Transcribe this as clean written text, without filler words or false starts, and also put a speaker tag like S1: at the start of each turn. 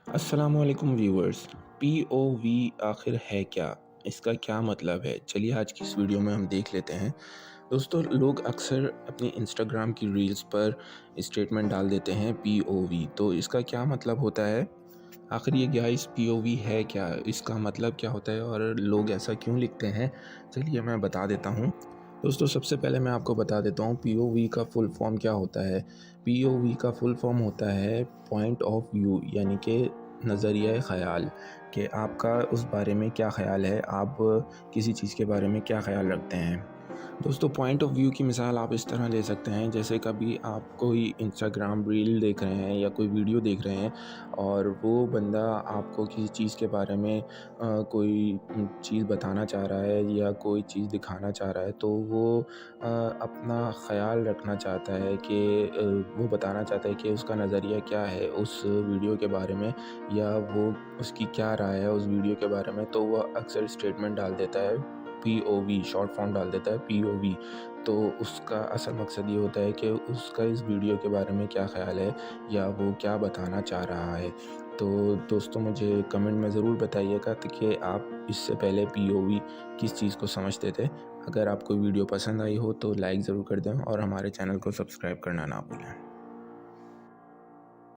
S1: अस्सलामुअलैकुम viewers. POV आखिर है क्या? इसका क्या मतलब है? चलिए आज की इस वीडियो में हम देख लेते हैं। दोस्तों, लोग अक्सर अपनी इंस्टाग्राम की रील्स पर स्टेटमेंट डाल देते हैं POV। तो इसका क्या मतलब होता है? आखिर ये गाइस POV है क्या? इसका मतलब क्या होता है और लोग ऐसा क्यों लिखते हैं? चलिए मैं बता देता हूँ। दोस्तों, सबसे पहले मैं आपको बता देता हूँ POV का फुल फॉर्म क्या होता है। POV का फुल फॉर्म होता है पॉइंट ऑफ व्यू, यानी कि नज़रिया ख़याल, कि आपका उस बारे में क्या ख़याल है, आप किसी चीज़ के बारे में क्या ख़याल रखते हैं। दोस्तों, पॉइंट ऑफ व्यू की मिसाल आप इस तरह ले सकते हैं, जैसे कभी आप कोई इंस्टाग्राम रील देख रहे हैं या कोई वीडियो देख रहे हैं और वो बंदा आपको किसी चीज़ के बारे में कोई चीज़ बताना चाह रहा है या कोई चीज़ दिखाना चाह रहा है, तो वो अपना ख़याल रखना चाहता है कि वो बताना चाहता है कि उसका नज़रिया क्या है उस वीडियो के बारे में, या वो उसकी क्या राय है उस वीडियो के बारे में। तो वह अक्सर स्टेटमेंट डाल देता है POV, शॉर्ट फॉर्म डाल देता है POV। तो उसका असल मकसद ये होता है कि उसका इस वीडियो के बारे में क्या ख़्याल है या वो क्या बताना चाह रहा है। तो दोस्तों, मुझे कमेंट में ज़रूर बताइएगा कि आप इससे पहले POV किस चीज़ को समझते थे। अगर आपको वीडियो पसंद आई हो तो लाइक ज़रूर कर दें और हमारे चैनल को सब्सक्राइब करना ना भूलें।